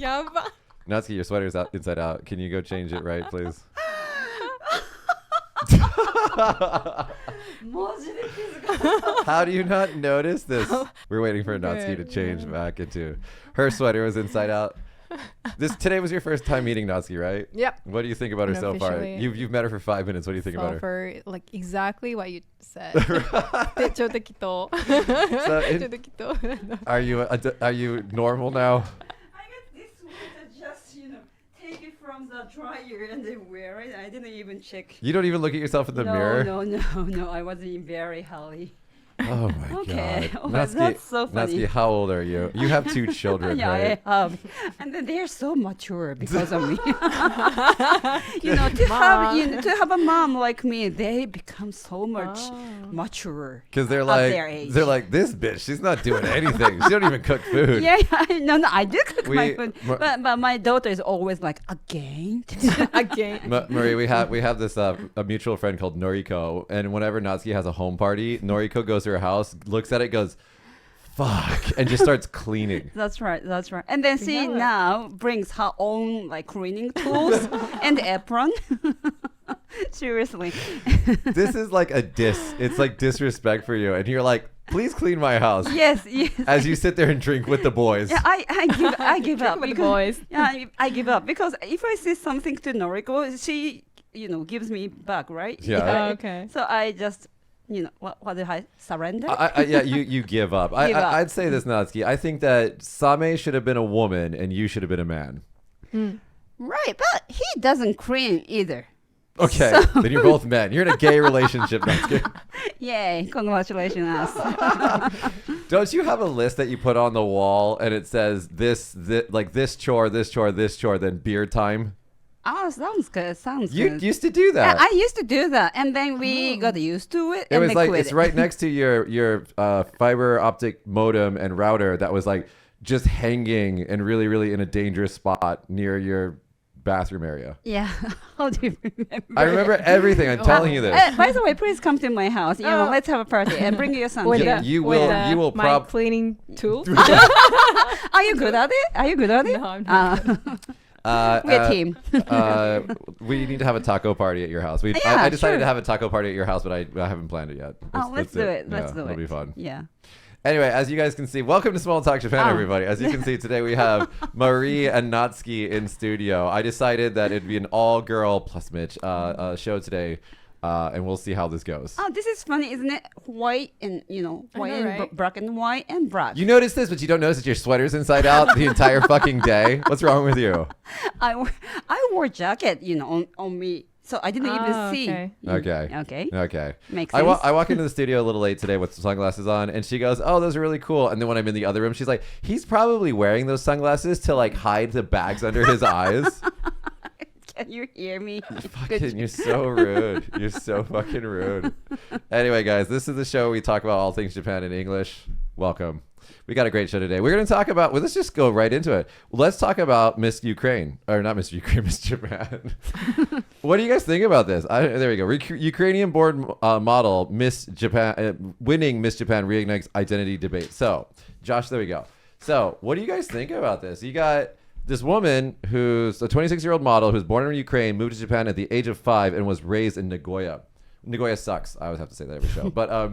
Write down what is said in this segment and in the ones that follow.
やば。 Natsuki, your sweater's out inside out. Can you go change it right, please? マジで気づかなかった How do you not notice this? We're waiting for Natsuki to change back into her sweater was inside out. Today was your first time meeting Natsuki, right? Yep. What do you think about her so far? Unofficially. You've met her for 5 minutes. What do you think about her? For like exactly what you said. でちょっときと。 So ちょっときと。 are you normal now? I got this sweater just take it from the dryer and then wear it. I didn't even check. You don't even look at yourself in the mirror? No. I was in very hurry. Oh my Okay. god. Oh, Natsuki, that's so funny. Natsuki, how old are you? You have 2 children, Yeah, right? I have. And then they're so mature because of me. To have a mom like me, they become so much mature. Because at their age. they're like, this bitch, she's not doing anything. She don't even cook food. Yeah, no, I do cook my food, but my daughter is always like, again. Again. Marie, we have this a mutual friend called Noriko, and whenever Natsuki has a home party, Noriko goes to her house, looks at it, goes, fuck, and just starts cleaning. That's right. And then she now brings her own like cleaning tools and apron. Seriously. This is like a diss. It's like disrespect for you, and you're like, please clean my house. Yes. As you sit there and drink with the boys. Yeah, I give up. With the because- boys. Yeah, I give up because if I say something to Noriko, she gives me back, right? Yeah. Okay. So I just what did I surrender? Yeah, you give up. I'd say this, Natsuki. I think that Same should have been a woman and you should have been a man. Right, but he doesn't clean either. Okay, then you're both men. You're in a gay relationship, Natsuki. Yay! Congratulations, us. Don't you have a list that you put on the wall and it says this chore, then beer time? Oh, sounds good. You used to do that. Yeah, I used to do that, and then we got used to it. It and was then like quit it's it. right next to your fiber optic modem and router that was like just hanging and really, really in a dangerous spot near your bathroom area. Yeah. How do you remember? I remember everything. I'm telling you this. By the way, please come to my house. Let's have a party and bring your son here. You will my cleaning tool. Are you good at it? No, I'm not. We're a team. We need to have a taco party at your house. Yeah, I decided sure. to have a taco party at your house, but I haven't planned it yet. Let's do it. Let's do it. It'll be fun. Yeah. Anyway, as you guys can see, welcome to Small Talk Japan, everybody. As you can see, today we have Marie and Natsuki in studio. I decided that it'd be an all-girl plus Mitch show today, and we'll see how this goes. Oh, this is funny, isn't it? White and black and white and black. You notice this, but you don't notice that your sweater's inside out the entire fucking day. What's wrong with you? I wore jacket, on me, so I didn't even see. Okay. Okay. Makes I sense. walk into the studio a little late today with some sunglasses on, and she goes, "Oh, those are really cool." And then when I'm in the other room, she's like, "He's probably wearing those sunglasses to like hide the bags under his eyes." Can you hear me? Fucking, you're so rude. You're so fucking rude. Anyway, guys, this is the show where we talk about all things Japan in English. Welcome. We got a great show today. We're going to talk about, let's just go right into it. Let's talk about Miss Ukraine. Or not Miss Ukraine, Miss Japan. What do you guys think about this? There we go. Ukrainian-born model Miss Japan, winning Miss Japan reignites identity debate. So, Josh, there we go. So, what do you guys think about this? You got this woman who's a 26-year-old model who's born in Ukraine, moved to Japan at the age of 5, and was raised in Nagoya. Nagoya sucks. I always have to say that every show. But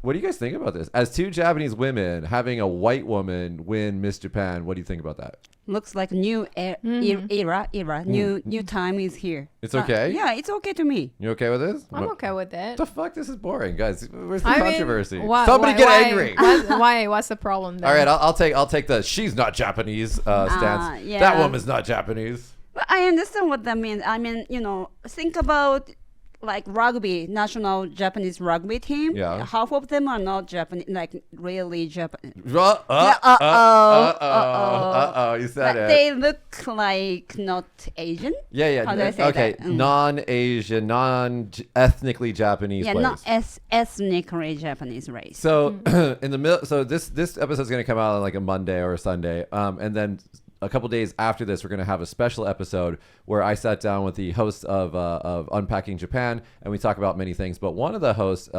what do you guys think about this? As 2 Japanese women having a white woman win Miss Japan, what do you think about that? Looks like new era. New time is here. It's okay? Yeah, it's okay to me. You okay with this? I'm okay with it. The fuck? This is boring, guys. Where's the I mean, controversy? why- Somebody why- get why- angry. Why? What's the problem then? All right, I'll take the she's not Japanese stance. Yeah. That woman's not Japanese. But I understand what that means. I mean, think about like rugby, national Japanese rugby team. Yeah. Half of them are not Japanese, like really Japanese. You said But it. they look like not Asian. Yeah. How do I say Okay, that? non-Asian, non-ethnically Japanese Yeah, players. not ethnically Japanese race. So in the middle, so this episode is going to come out on like a Monday or a Sunday, and then a couple days after this, we're going to have a special episode where I sat down with the hosts of Unpacking Japan, and we talk about many things. But one of the hosts,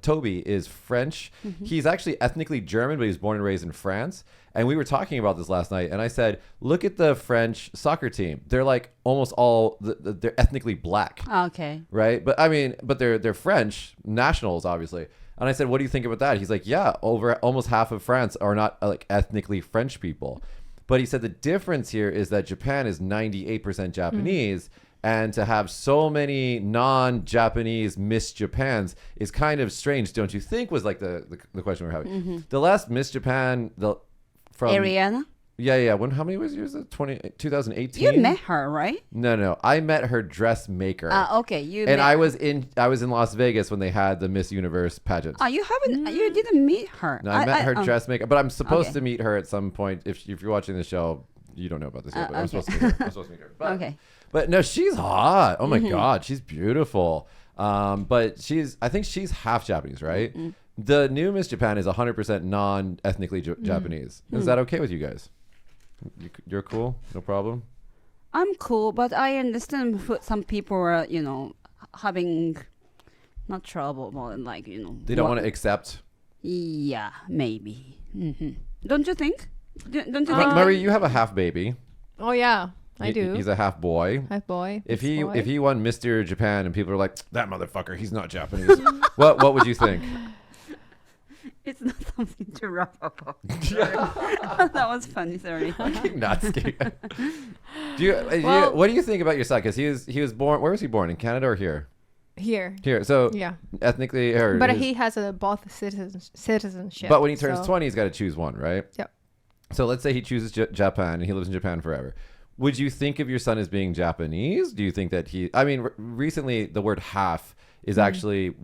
Toby, is French. He's actually ethnically German, but he's born and raised in France. And we were talking about this last night, and I said, look at the French soccer team. They're like almost all they're ethnically black, Okay. right? But I mean, but they're French nationals, obviously. And I said, what do you think about that? He's like, yeah, over almost half of France are not like ethnically French people. But he said the difference here is that Japan is 98% Japanese. And to have so many non-Japanese Miss Japans is kind of strange, don't you think? Was like the question we're having. The last Miss Japan, from Ariana? Yeah. How many years? 2018. You met her, right? No. I met her dressmaker. Okay. I was in Las Vegas when they had the Miss Universe pageant. You haven't. You didn't meet her. No, I met her dressmaker, but I'm supposed to meet her at some point. If you're watching the show, you don't know about this yet, but I'm supposed to meet her. I'm supposed to meet her. But, Okay. But no, she's hot. Oh my God, she's beautiful. But I think she's half Japanese, right? The new Miss Japan is 100% non-ethnically Japanese. Is that okay with you guys? You're cool? No problem? I'm cool, but I understand some people are, having not trouble, but like, They don't want to accept. Yeah, maybe. Don't you think? Don't you think? Marie, you have a half baby. Oh yeah, I do. He's a half boy. Half boy. If he won Mr. Japan and people are like, that motherfucker, he's not Japanese. what would you think? It's not something to wrap up. That was funny. Sorry. Not scared. What do you think about your son? Because he was born. Where was he born? In Canada or here? Here. So Yeah. ethnically, But he has both citizenship. But when he turns 20, he's got to choose one, right? Yep. So let's say he chooses Japan and he lives in Japan forever. Would you think of your son as being Japanese? Do you think that recently the word half is actually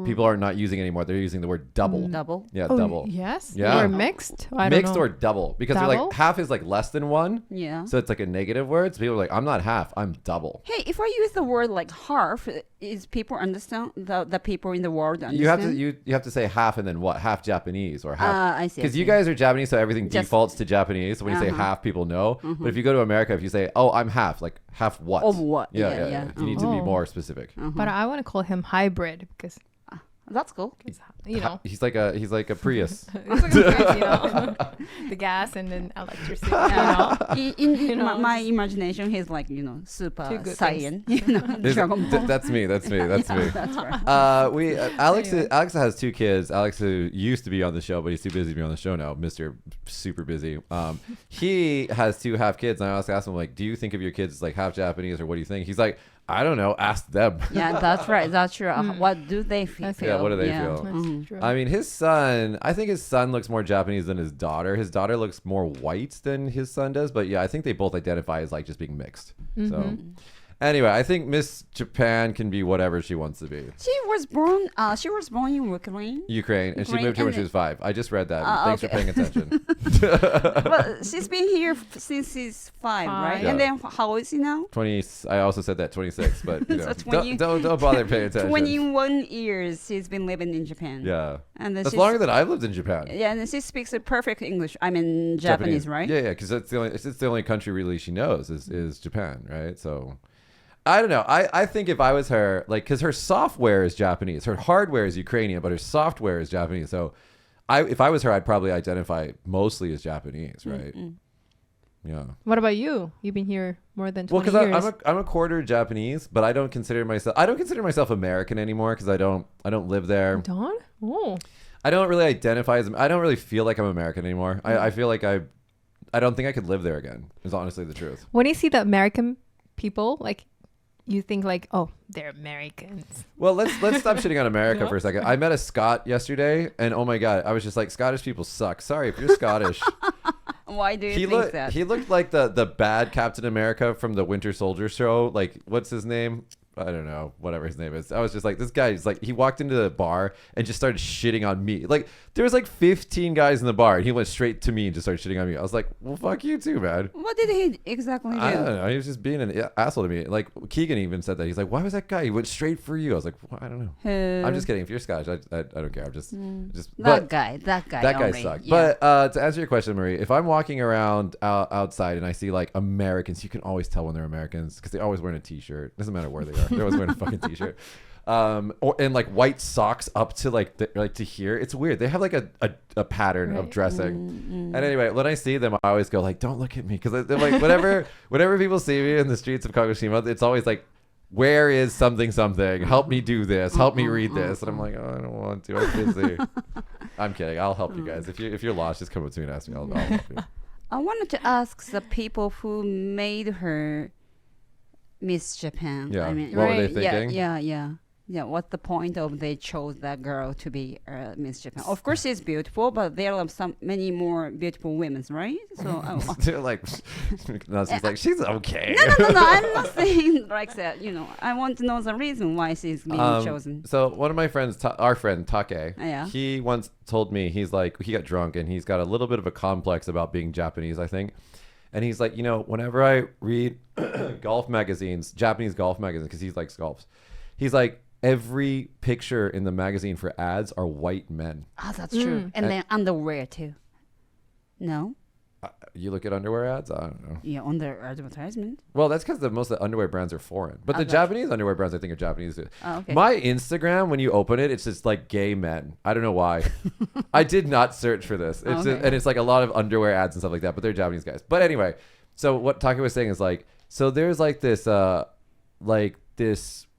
people are not using anymore. They're using the word double. Double? Yeah, Oh, double. Yes. Yeah. Or mixed. I don't Mixed know. or double, because they're Double? like half is like less than one. Yeah. So it's like a negative word. So people are like, I'm not half, I'm double. Hey, if I use the word like half, is people understand the people in the world understand? You have to say half and then what? Half Japanese or half. I see. Because you guys are Japanese, so everything Just- defaults to Japanese. So when you say half, people know. But if you go to America, if you say, "Oh, I'm half," like half what? Of what? Yeah. Yeah. You need to be Oh. more specific. But I want to call him hybrid because That's cool. He's like a Prius. it's like the gas and then electricity. In my imagination, he's like super Two good Saiyan. Dragon Ball. That's me. That's me. That's me. That's right. Alex has two kids. Alex, who used to be on the show, but he's too busy to be on the show now. Mr. Super busy. He has two half kids, and I always ask him like, "Do you think of your kids as like half Japanese, or what do you think?" He's like, "I don't know. Ask them." Yeah, that's right. That's true. What do they feel? Yeah, what do they feel? That's true. I mean, I think his son looks more Japanese than his daughter. His daughter looks more white than his son does, but yeah, I think they both identify as like just being mixed. So anyway, I think Miss Japan can be whatever she wants to be. She was born in Ukraine. And she moved here when she was 5. I just read that. Thanks for okay. paying attention. But she's been here since she's 5, right? Yeah. And then how old is she now? 20. I also said that 26, but So 20 don't bother paying attention. 21 years she's been living in Japan. Yeah, And then that's she's, longer than I've lived in Japan. Yeah, and she speaks a perfect English. I mean Japanese, right? Yeah, because it's the only country really she knows is Japan, right? So I don't know. I think if I was her, like, because her software is Japanese, her hardware is Ukrainian, but her software is Japanese. So if I was her, I'd probably identify mostly as Japanese, right? Yeah. What about you? You've been here more than 20 Well, years. because I'm a quarter Japanese, but I don't consider myself American anymore because I don't live there. Don? Oh. I don't really identify as. I don't really feel like I'm American anymore. I feel like I don't think I could live there again. Is honestly the truth. When you see the American people, like, you think like, oh, they're Americans. Well, let's stop shitting on America for a second. I met a Scot yesterday, and oh my god, I was just like, Scottish people suck. Sorry if you're Scottish. Why do you think that? He looked like the bad Captain America from the Winter Soldier show. Like, what's his name? I don't know, whatever his name is. I was just like, this guy is like, he walked into the bar and just started shitting on me. Like, there was like 15 guys in the bar and he went straight to me and just started shitting on me. I was like, well, fuck you too, man. What did he exactly do? I don't know. He was just being an asshole to me. Like, Keegan even said that. He's like, why was that guy? He went straight for you. I was like, well, I don't know. I'm just kidding. If you're Scottish, I don't care. I'm just That guy only. sucked. Yeah. But to answer your question, Marie, if I'm walking around outside and I see like Americans, you can always tell when they're Americans because they're always wearing a t-shirt. Doesn't matter where they are. They're always wearing a fucking t-shirt. and like white socks up to like to here. It's weird. They have like a pattern of dressing. And anyway, when I see them, I always go like, "Don't look at me," because they're like, whenever people see me in the streets of Kagoshima, it's always like, "Where is something something? Help me do this. Help me read this." And I'm like, "Oh, I don't want to. I'm busy." I'm kidding. I'll help you guys. If you're lost, just come up to me and ask me. I'll help you. I wanted to ask the people who made her Miss Japan. Yeah. I mean, What were they thinking? Yeah, what's the point of they chose that girl to be Miss Japan? Of course, she's beautiful, but there are many more beautiful women, right? So They're like, no, she's like, she's okay. no, I'm not saying like that. You know, I want to know the reason why she's being chosen. So one of my friends, our friend Take, Yeah. he once told me, he's like, he got drunk and he's got a little bit of a complex about being Japanese, I think. And he's like, whenever I read golf magazines, Japanese golf magazines, because he likes golf, he's like, every picture in the magazine for ads are white men. Oh, that's true. And then underwear too. No? You look at underwear ads? I don't know. Yeah, on their advertisement. Well, that's because most of the underwear brands are foreign. But the Okay. Japanese underwear brands, I think, are Japanese too. Oh, okay. My Instagram, when you open it, it's just like gay men. I don't know why. I did not search for this. It's Okay. and it's like a lot of underwear ads and stuff like that, but they're Japanese guys. But anyway, so what Taka was saying is like, so there's like this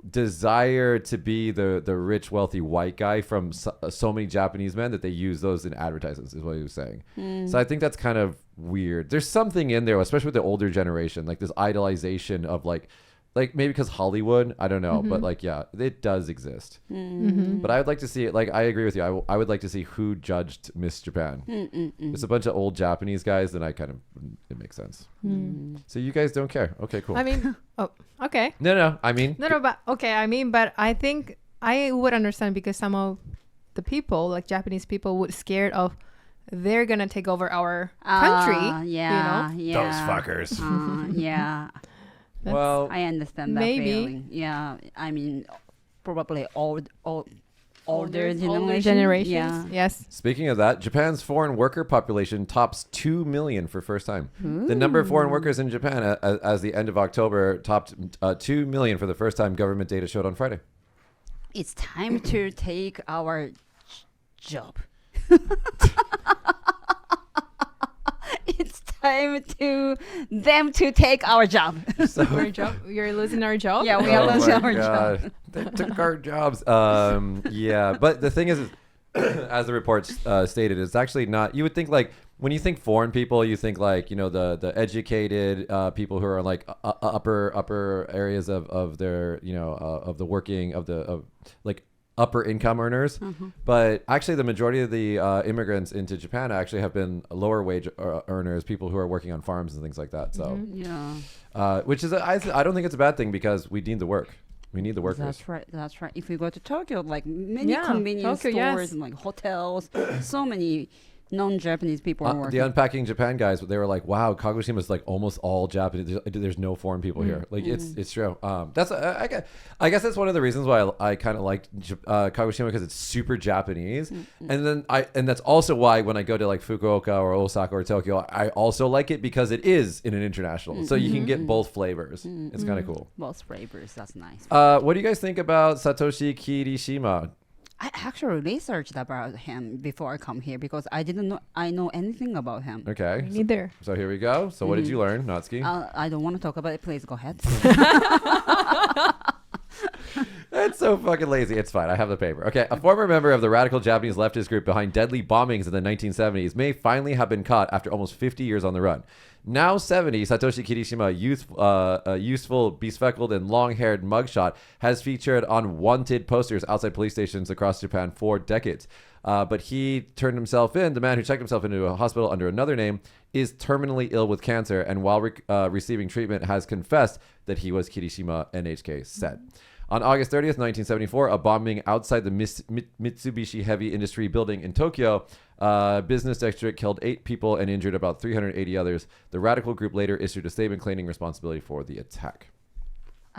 desire to be the rich, wealthy white guy from so many Japanese men that they use those in advertisements, is what he was saying. So I think that's kind of weird. There's something in there, especially with the older generation, like this idolization of like maybe because Hollywood, I don't know, but like, yeah, it does exist. But I would like to see it. Like, I agree with you. I would like to see who judged Miss Japan. It's a bunch of old Japanese guys, then it makes sense. So you guys don't care. Okay, cool. I mean, oh, okay. No, I mean. No, but okay. I mean, but I think I would understand because some of the people, like Japanese people, would scared of they're gonna take over our country. Yeah, Those yeah. fuckers. Yeah. Well, I understand that Maybe. feeling. Yeah, I mean, probably older generations. Yeah. Yes. speaking of that, Japan's foreign worker population tops 2 million for first time. The number of foreign workers in Japan as the end of October topped 2 million for the first time, government data showed on Friday. It's time to take our job. It's time to them to take our job. You're losing our job. Yeah, we are Oh losing my our job. God. They took our jobs. Yeah, but the thing is as the report stated, it's actually not. You would think like when you think foreign people, you think like the educated people who are like upper areas of their of the working of like upper income earners. But actually the majority of the immigrants into Japan actually have been lower wage earners, people who are working on farms and things like that. So Yeah. which is I don't think it's a bad thing because we need the work. We need the workers. That's right. That's right. If we go to Tokyo, like many Yeah, convenience Tokyo, stores yes. and like hotels, so many non-Japanese people are working. The Unpacking Japan guys, they were like, "Wow, Kagoshima is like almost all Japanese. There's no foreign people here. Like it's true. That's I guess that's one of the reasons why I kind of liked Kagoshima because it's super Japanese, and that's also why when I go to like Fukuoka or Osaka or Tokyo, I also like it because it is in an international, so you can get both flavors. It's kind of cool. Both flavors. That's nice. What do you guys think about Satoshi Kirishima? I actually researched about him before I come here because I didn't know anything about him. Okay, Me neither. so here we go. So what did you learn, Natsuki? I don't want to talk about it. Please go ahead. That's so fucking lazy. It's fine. I have the paper. Okay. A former member of the radical Japanese leftist group behind deadly bombings in the 1970s may finally have been caught after almost 50 years on the run. Now 70, Satoshi Kirishima, useful, bespectacled, and long-haired mugshot has featured on wanted posters outside police stations across Japan for decades. But he turned himself in. The man who checked himself into a hospital under another name is terminally ill with cancer, and while receiving treatment, has confessed that he was Kirishima, NHK said. On August 30th, 1974, a bombing outside the Mitsubishi Heavy Industry building in Tokyo, business district, killed 8 people and injured about 380 others. The radical group later issued a statement claiming responsibility for the attack.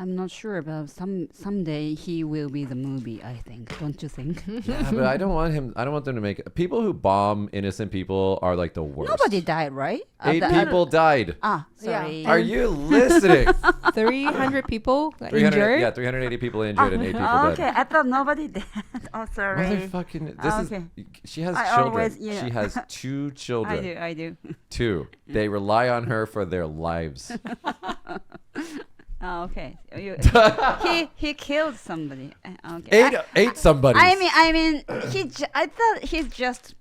I'm not sure, but someday he will be the movie. I think, don't you think? Yeah, but I don't want him. I don't want them to make people who bomb innocent people are like the worst. Nobody died, right? 8 people died. Sorry. Are you listening? 300 people 300, injured. yeah, 380 people injured and 8 people dead. Okay, I thought nobody dead. Oh, sorry. Motherfucking, this Okay. is. She has I children. always- yeah. She has 2 children. I do. 2. They rely on her for their lives. Oh, okay. He killed somebody. Okay. Ate somebody. I mean, I thought he just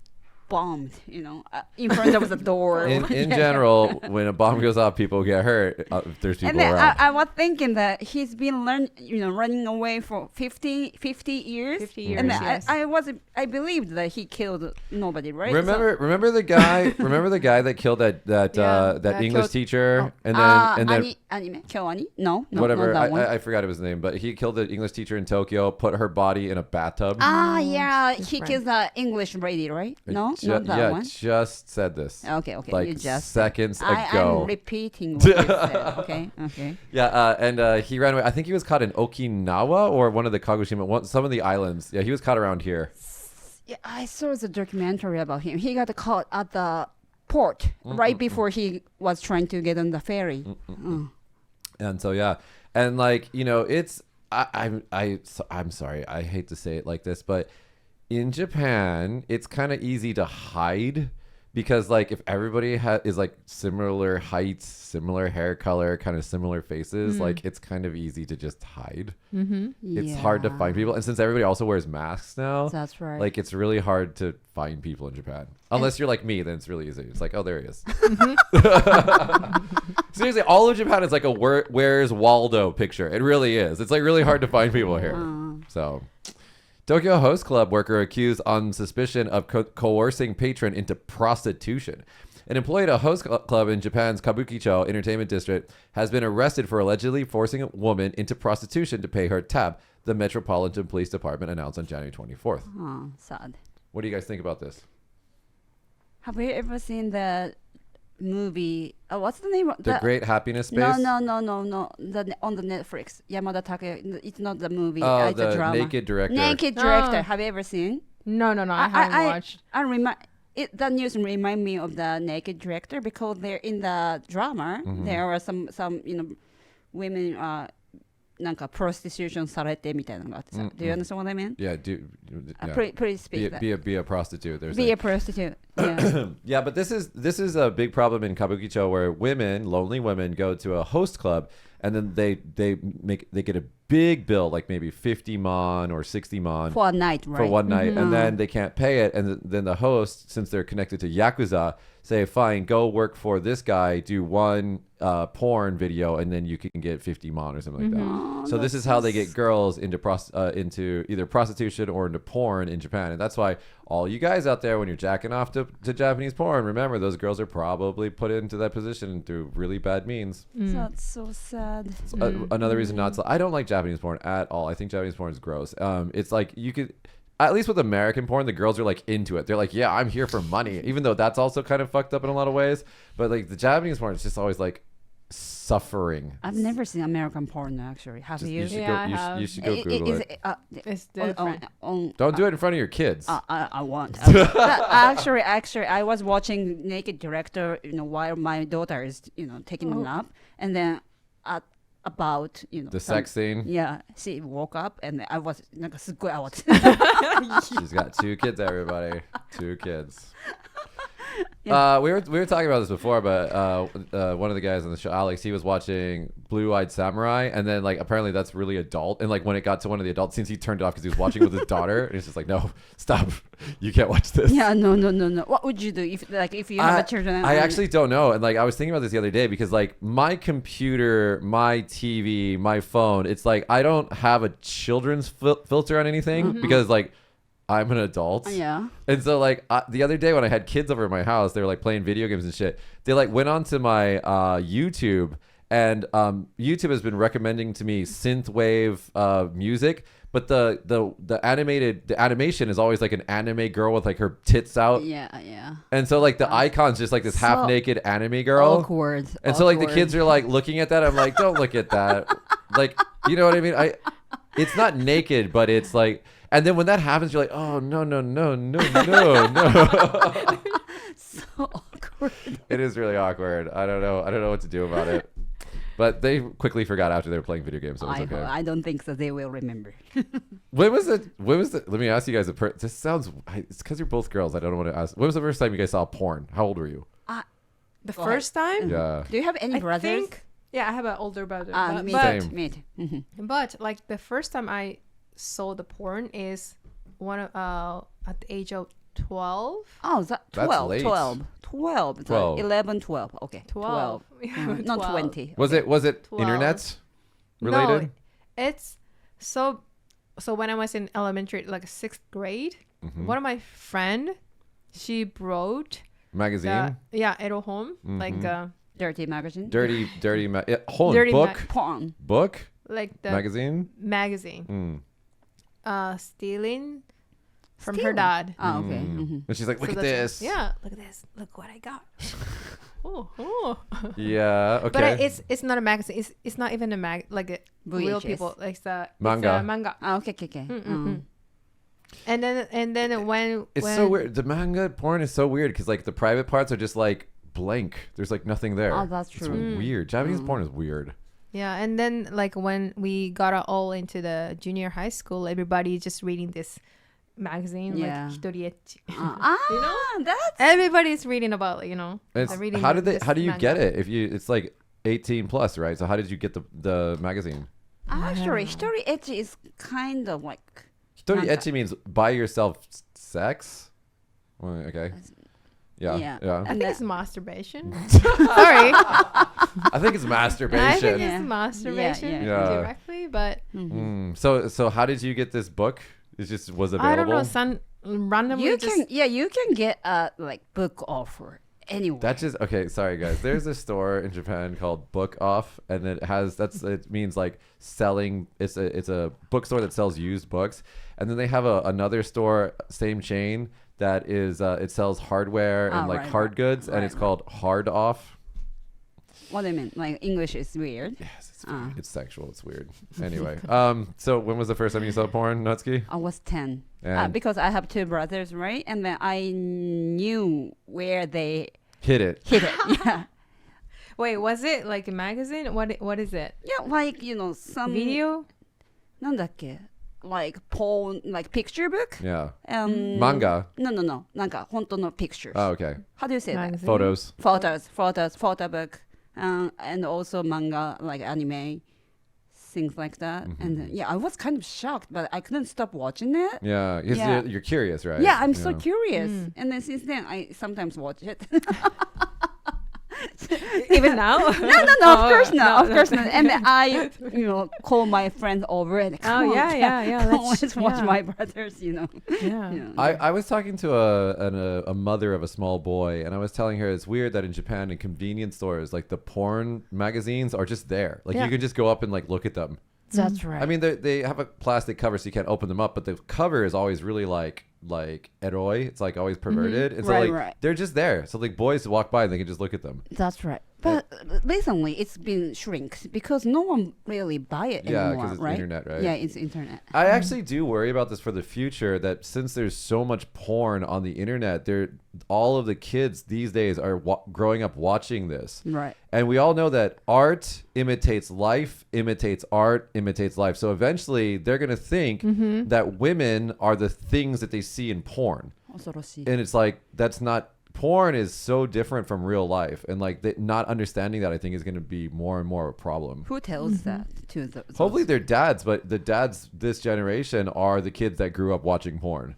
bombed, in front of the door. In general, when a bomb goes off, people get hurt. If there's people And then around. I was thinking that he's been running away for 50 years. 50 years, And then yes. I believed that he killed nobody, right? Remember the guy? Remember the guy that killed that that English killed- teacher, and then anime. Kyoani? No, whatever. not that one. I forgot his name, but he killed the English teacher in Tokyo, put her body in a bathtub. Yeah, he different. killed the English lady, right? No, not that yeah, one. just said this. Okay, Like you just seconds I'm ago. repeating what you said. Okay. Yeah, and he ran away. I think he was caught in Okinawa or one of the Kagoshima, some of the islands. Yeah, he was caught around here. Yeah, I saw the documentary about him. He got caught at the port right before he was trying to get on the ferry. And so yeah, and like it's I'm sorry, I hate to say it like this, but in Japan, it's kind of easy to hide because like if everybody is like similar heights, similar hair color, kind of similar faces, like it's kind of easy to just hide. It's hard to find people, and since everybody also wears masks now, That's right. like it's really hard to find people in Japan. Unless you're like me, then it's really easy. It's like, oh, there he is. Seriously, all of Japan is like a Where's Waldo picture. It really is. It's like really hard to find people here. So, Tokyo Host Club worker accused on suspicion of coercing patron into prostitution. An employee at a host club in Japan's Kabukicho entertainment district has been arrested for allegedly forcing a woman into prostitution to pay her tab, the Metropolitan Police Department announced on January 24th. Oh, sad. What do you guys think about this? Have you ever seen the movie? What's the name? The Great Happiness Space? No. On the Netflix. Yamada Take. It's not the movie. Oh, it's a the drama. Naked Director. Naked Director. Oh. Have you ever seen? No, I haven't watched. That news remind me of the Naked Director because they're in the drama. There are some women なんか prostitution されてみたいなのがあってさ。Do you understand what I mean? Yeah, Please speak that. be a prostitute. Be a prostitute. Yeah. Yeah, but this is a big problem in Kabukicho where lonely women go to a host club and then they get a big bill, like maybe 50 mon or 60 mon For a night, right? for one night, and then they can't pay it, and then the host, since they're connected to Yakuza, say, fine, go work for this guy, do one porn video, and then you can get 50 mon or something like that. So this is how they get girls into either prostitution or into porn in Japan, and that's why all you guys out there, when you're jacking off to Japanese porn, remember those girls are probably put into that position through really bad means. That's so sad. Another reason not to. I don't like Japanese porn at all. I think Japanese porn is gross. It's like you could, at least with American porn, the girls are like into it. They're like, yeah, I'm here for money, even though that's also kind of fucked up in a lot of ways. But like the Japanese porn is just always like suffering. I've never seen American porn actually. Have you? You should Yeah, I go. have. You should go Google it. It's different. Don't do it in front of your kids. I want. Actually, I was watching Naked Director, while my daughter is, taking a nap, and then at about, the sex scene. Yeah, she woke up, and I was like, すっごい慌てて She's got 2 kids, everybody. 2 kids. We were talking about this before, but one of the guys on the show, Alex, he was watching Blue-Eyed Samurai, and then like apparently that's really adult. And like when it got to one of the adult scenes, he turned it off because he was watching with his daughter, and he's just like, "No, stop! You can't watch this." Yeah, no. What would you do if you have a children? I actually don't know, and like I was thinking about this the other day because like my computer, my TV, my phone, it's like I don't have a children's filter on anything because like I'm an adult. Yeah. And so like the other day when I had kids over at my house, they were like playing video games and shit. They like went onto my YouTube, and YouTube has been recommending to me synthwave music, but the animation is always like an anime girl with like her tits out. Yeah. And so like the icon's just like this half naked anime girl. Awkward. And so like the kids are like looking at that. I'm like, don't look at that. like, you know what I mean? It's not naked, but it's like, and then when that happens, you're like, oh no. So awkward. It is really awkward. I don't know what to do about it. But they quickly forgot after they were playing video games, so it was okay. I don't think so. They will remember. When was it? Let me ask you guys. This sounds. It's because you're both girls. I don't want to ask. When was the first time you guys saw porn? How old were you? The first time? Yeah. Do you have any brothers? Yeah, I have an older brother. Me but, too. Me too. Mm-hmm. but like the first time I saw the porn is at the age of 12. Oh, That's 12, late. 12. 12. 11, 12. Okay. 12. Not 12. 20. Was it 12. internet related? No, it's so when I was in elementary, like 6th grade, one of my friend, she brought Magazine? Ero home, like Dirty magazine. Dirty Dirty book? Porn. Book? like the Magazine? magazine, stealing from her Stealing? dad. Oh, okay. Mm-hmm. And she's like, look So at that's- this. Yeah, look at this. Look what I got. oh. Yeah, okay. But it's not a magazine. It's not even a like a real VHS. people. Like it's a Manga. manga. Oh, okay. And then when It's so weird. The manga porn is so weird because like the private parts are just like blank. There's like nothing there. Oh, that's It's true. weird. Japanese porn is weird. Yeah, and then like when we got all into the junior high school, everybody just reading this magazine Yeah. like Hitoriechi. You know, that's Everybody's reading about It's, they're reading how this do you manga. get it? If you it's like 18 plus, right? So how did you get the magazine? actually Hitori Echi is kind of like Hitori Manga. ecchi means buy yourself sex. Well, okay. Yeah. Yeah. I And think that- it's masturbation. Sorry. I think it's masturbation. I think Yeah. it's masturbation Yeah. directly, but So how did you get this book? It just was available. I don't know. Some randomly you just can get a like book offer anywhere. That's just okay. Sorry, guys. There's a store in Japan called Book Off, and it has it means like selling. It's a bookstore that sells used books, and then they have another store, same chain that is it sells hardware and like right, hard right. goods, and Right, it's called Hard Off. What do you mean? Like English is weird. Yes, it's weird. It's sexual. It's weird. Anyway, so when was the first time you saw porn, Natsuki? I was 10 And- because I have two brothers, right? And then I knew where they Hit it. hid it. Yeah, wait. Was it like a magazine? What is it? yeah, like some Video? なんだっけ like porn, like picture book. Yeah. Manga. Manga. No. なんか本当の pictures. Oh, okay. How do you say that? Magazine? Photos. Photo book, and also manga, like anime, things like that. And yeah, I was kind of shocked, but I couldn't stop watching it. Yeah. Yeah. You're curious, right? Yeah, I'm so curious. And then since then, I sometimes watch it. Even now? No, of course not. Of course not. And then I, call my friends over and come on, yeah. let's watch my brothers, Yeah. I was talking to a mother of a small boy, and I was telling her it's weird that in Japan in convenience stores, like the porn magazines are just there. Like you can just go up and like look at them. That's right. I mean, they have a plastic cover so you can't open them up, but the cover is always really like eroi. It's like always perverted. And so Right, like right. they're just there. So like boys walk by and they can just look at them. That's right. But recently it's been shrink because no one really buy it Yeah, anymore, 'cause it's right? internet, right? Yeah, it's internet. I actually do worry about this for the future, that since there's so much porn on the internet, all of the kids these days are growing up watching this. Right. And we all know that art imitates life, imitates art, imitates life. So eventually they're going to think that women are the things that they see in porn. 恐ろしい. And it's like, that's not, porn is so different from real life. And like not understanding that, I think, is going to be more and more a problem. Who tells that to those? Hopefully they're dads, but the dads this generation are the kids that grew up watching porn.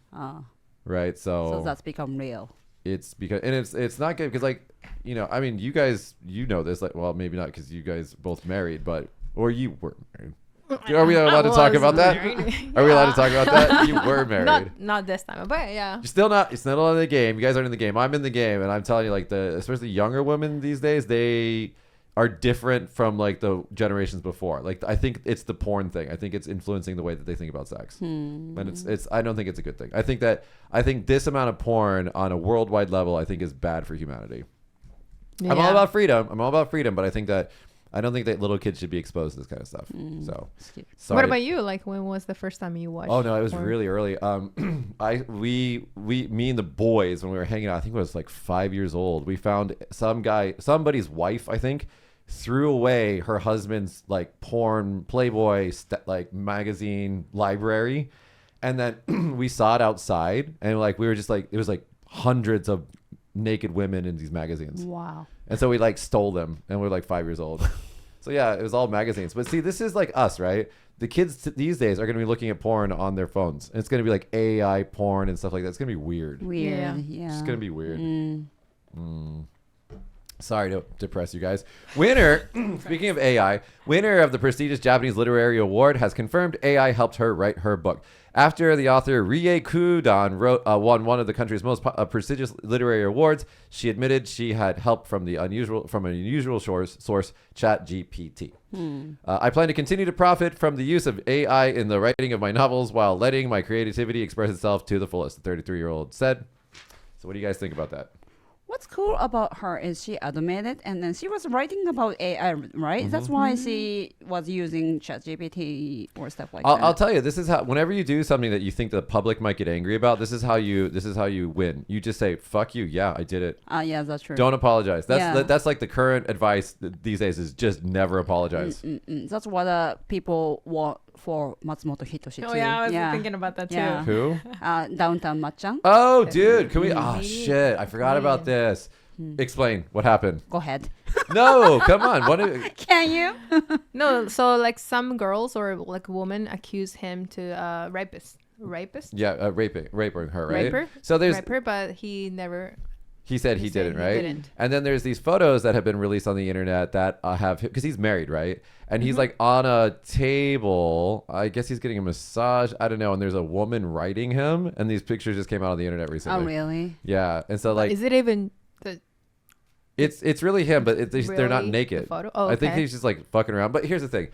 Right? So that's become real. It's because, and it's not good because, like, I mean, you guys, this, like, well, maybe not because you guys both married, or you were married. Are we allowed to talk about that? Are we allowed to talk about that? You were married. Not this time, but yeah. You're still not. It's not in the game. You guys aren't in the game. I'm in the game, and I'm telling you, like, especially younger women these days, they are different from like the generations before. Like, I think it's the porn thing. I think it's influencing the way that they think about sex, and it's. I don't think it's a good thing. I think this amount of porn on a worldwide level, I think, is bad for humanity. Yeah. I'm all about freedom. But I think that I don't think that little kids should be exposed to this kind of stuff. So, sorry. What about you? Like, when was the first time you watched? Oh no, it was porn? really early. Me and the boys, when we were hanging out, I think I was like 5 years old. We found somebody's wife, I think, threw away her husband's like porn Playboy like magazine library, and then we saw it outside, and like we were just like, it was like hundreds of naked women in these magazines. Wow. And so we like stole them, and we were like 5 years old. So yeah, it was all magazines. But see, this is like us, right? The kids these days are going to be looking at porn on their phones. And it's going to be like AI porn and stuff like that. It's going to be weird. Weird. It's going to be weird. Sorry to depress you guys. Winner, speaking of AI, winner of the prestigious Japanese Literary Award has confirmed AI helped her write her book. After the author Rie Kudan won one of the country's most prestigious literary awards, she admitted she had help from an unusual source, ChatGPT. I plan to continue to profit from the use of AI in the writing of my novels while letting my creativity express itself to the fullest, the 33-year-old said. So what do you guys think about that? What's cool about her is she admitted, and then she was writing about AI, right? That's why she was using ChatGPT or stuff like that. I'll tell you, this is how. Whenever you do something that you think the public might get angry about, this is how you win. You just say, "Fuck you, yeah, I did it." Yeah, that's true. Don't apologize. That's like the current advice these days is just never apologize. That's what people want for Matsumoto Hitoshi Oh too. yeah, I was thinking about that too. Yeah. Who? Downtown Matchan. Oh, dude, can we? Oh shit, I forgot about this. Explain what happened. Go ahead. No, come on. Can you? No, so like some girls or like women accuse him to rapist. Yeah, raper her, right? Raper. So there's Raper, but he never. He said he didn't, he right? didn't. And then there's these photos that have been released on the internet that have, because he's married, right? And he's like on a table. I guess he's getting a massage. I don't know. And there's a woman writing him. And these pictures just came out on the internet recently. Oh, really? Yeah. And so like, Is it even the? it's really him, but they're not Really? naked. The photo? Oh, I think okay. he's just like fucking around. But here's the thing: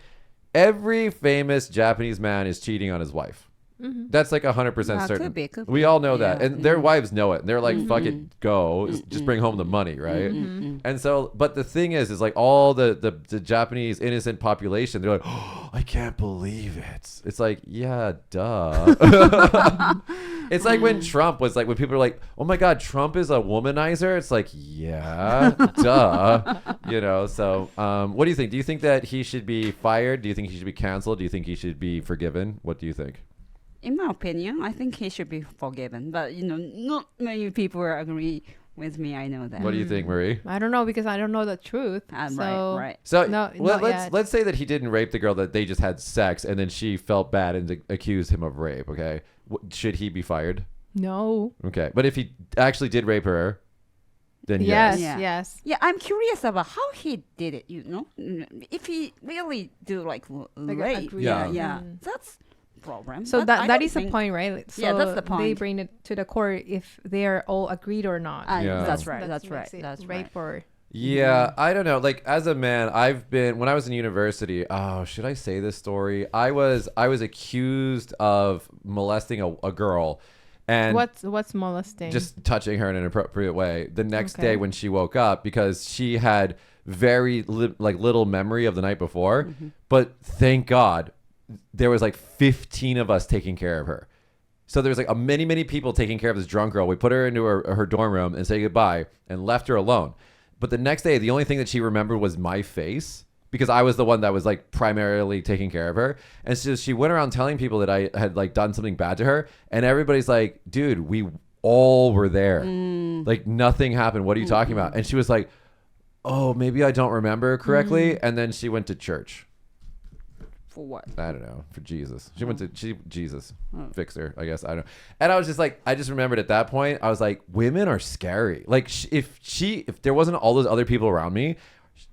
every famous Japanese man is cheating on his wife. That's like 100% certain. Could be. We all know that, Yeah. and their wives know it. And they're like, "Fuck it, go, just bring home the money, right?" And so, but the thing is like all the Japanese innocent population, they're like, "Oh, I can't believe it." It's like, yeah, duh. It's like when Trump was like, when people are like, "Oh my God, Trump is a womanizer." It's like, yeah, duh. You know. So, what do you think? Do you think that he should be fired? Do you think he should be canceled? Do you think he should be forgiven? What do you think? In my opinion, I think he should be forgiven. But not many people agree with me. I know that. What do you think, Marie? I don't know because I don't know the truth. So Right. So No, not yet. let's say that he didn't rape the girl, that they just had sex, and then she felt bad and accused him of rape. Okay, should he be fired? No. Okay, but if he actually did rape her, then Yes. yes. Yes. Yeah, I'm curious about how he did it. If he really do like rape. agree. Yeah. That's problem. So But I that don't is the think- point, right? So Yeah, that's the They point. bring it to the court if they are all agreed or not. Yeah. That's right. That's makes right. it That's rape right. or Yeah, I don't know. Like as a man, when I was in university. Oh, should I say this story? I was accused of molesting a girl, and what's molesting? just touching her in an inappropriate way. The next Okay. day when she woke up, because she had very little memory of the night before, but thank God there was like 15 of us taking care of her. So there was like many people taking care of this drunk girl. We put her into her dorm room and said goodbye and left her alone. But the next day, the only thing that she remembered was my face, because I was the one that was like primarily taking care of her. And so she went around telling people that I had like done something bad to her. And everybody's like, dude, we all were there. Like nothing happened. What are you talking about? And she was like, oh, maybe I don't remember correctly. And then she went to church. For what? I don't know, for Jesus. She went to Jesus fixed her, I guess. I don't know. And I was just like, I just remembered at that point, I was like, women are scary. Like if there wasn't all those other people around me,